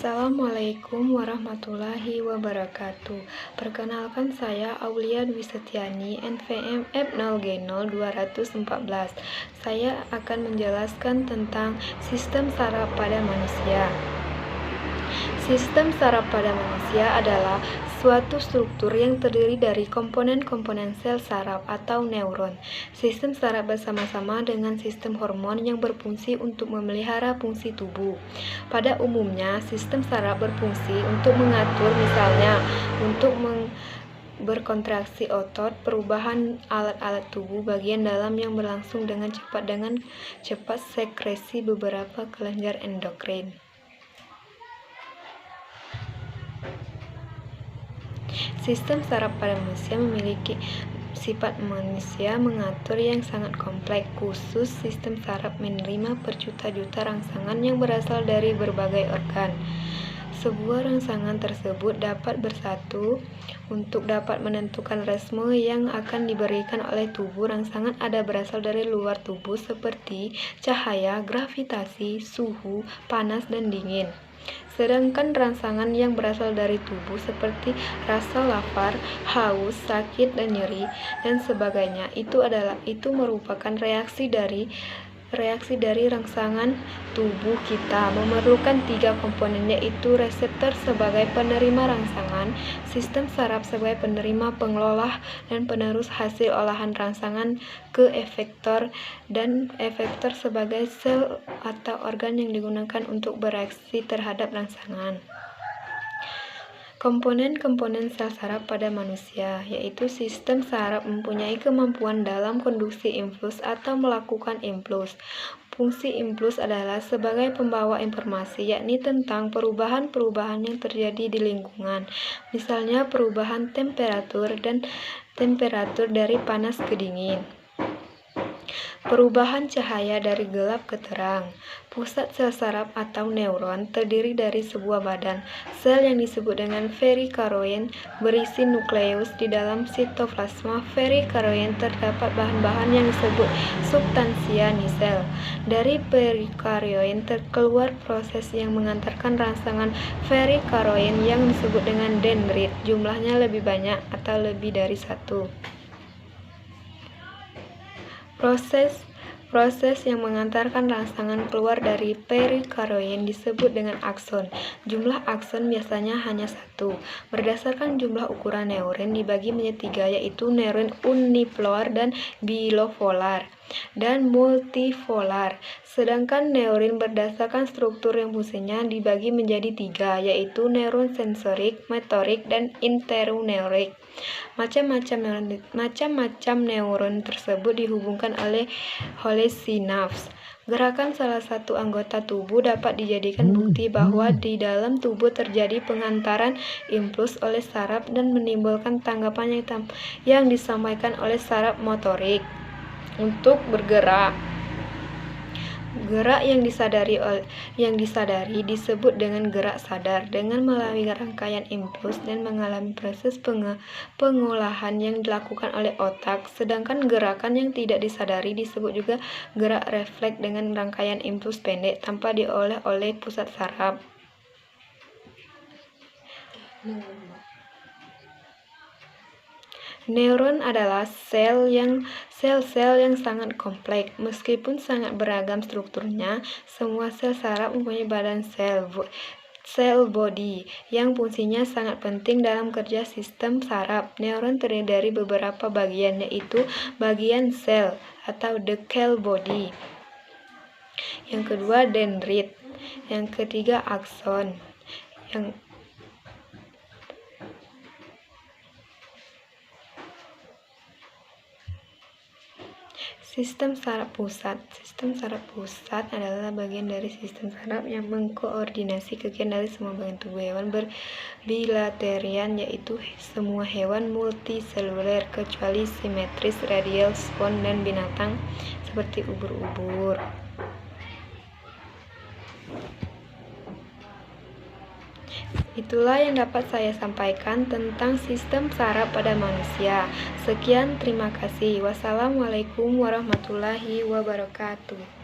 Assalamualaikum warahmatullahi wabarakatuh. Perkenalkan, saya Aulia Dwi Setiani, NPM F0G0214. Saya akan menjelaskan tentang sistem saraf pada manusia. Sistem saraf pada manusia adalah suatu struktur yang terdiri dari komponen-komponen sel saraf atau neuron. Sistem saraf bersama-sama dengan sistem hormon yang berfungsi untuk memelihara fungsi tubuh. Pada umumnya, sistem saraf berfungsi untuk mengatur, misalnya untuk berkontraksi otot, perubahan alat-alat tubuh bagian dalam yang berlangsung dengan cepat sekresi beberapa kelenjar endokrin. Sistem saraf pada manusia memiliki sifat manusia mengatur yang sangat kompleks, khusus sistem saraf menerima berjuta-juta rangsangan yang berasal dari berbagai organ. Sebuah rangsangan tersebut dapat bersatu untuk dapat menentukan ritme yang akan diberikan oleh tubuh. Rangsangan ada berasal dari luar tubuh seperti cahaya, gravitasi, suhu, panas, dan dingin. Sedangkan rangsangan yang berasal dari tubuh seperti rasa lapar, haus, sakit, dan nyeri, dan sebagainya, itu merupakan reaksi dari rangsangan. Tubuh kita memerlukan 3 komponen, yaitu reseptor sebagai penerima rangsangan, sistem saraf sebagai penerima pengelola dan penerus hasil olahan rangsangan ke efektor, dan efektor sebagai sel atau organ yang digunakan untuk bereaksi terhadap rangsangan. Komponen-komponen sel saraf pada manusia, yaitu sistem saraf mempunyai kemampuan dalam konduksi impuls atau melakukan impuls. Fungsi impuls adalah sebagai pembawa informasi, yakni tentang perubahan-perubahan yang terjadi di lingkungan, misalnya perubahan temperatur dari panas ke dingin. Perubahan cahaya dari gelap ke terang. Pusat sel saraf atau neuron terdiri dari sebuah badan sel yang disebut dengan perikaryoin berisi nukleus. Di dalam sitoplasma perikaryoin terdapat bahan-bahan yang disebut substansia nisel. Dari perikaryoin terkeluar proses yang mengantarkan rangsangan perikaryoin yang disebut dengan dendrit. Jumlahnya lebih banyak atau lebih dari 1. Proses yang mengantarkan rangsangan keluar dari perikaryoin disebut dengan akson. Jumlah akson biasanya hanya 1. Berdasarkan jumlah ukuran neuron dibagi menjadi 3, yaitu neuron unipolar dan bipolar dan multipolar. Sedangkan neuron berdasarkan struktur yang fungsinya dibagi menjadi 3, yaitu neuron sensorik, motorik, dan interneurik. Macam-macam neuron tersebut dihubungkan oleh sinaps. Gerakan salah satu anggota tubuh dapat dijadikan bukti bahwa di dalam tubuh terjadi pengantaran impuls oleh saraf dan menimbulkan tanggapan yang disampaikan oleh saraf motorik untuk bergerak. Gerak yang disadari disebut dengan gerak sadar dengan melalui rangkaian impuls dan mengalami proses pengolahan yang dilakukan oleh otak. Sedangkan gerakan yang tidak disadari disebut juga gerak refleks dengan rangkaian impuls pendek tanpa diolah oleh pusat saraf. Neuron adalah sel-sel yang sangat kompleks. Meskipun sangat beragam strukturnya, semua sel saraf mempunyai badan sel body yang fungsinya sangat penting dalam kerja sistem saraf. Neuron terdiri dari beberapa bagian, yaitu bagian sel atau the cell body. Yang kedua dendrit. Yang ketiga akson. Sistem saraf pusat. Sistem saraf pusat adalah bagian dari sistem saraf yang mengkoordinasi kegiatan dari semua bagian tubuh hewan berbilaterian, yaitu semua hewan multiseluler kecuali simetris, radial, spons, dan binatang seperti ubur-ubur. Itulah yang dapat saya sampaikan tentang sistem saraf pada manusia. Sekian, terima kasih. Wassalamualaikum warahmatullahi wabarakatuh.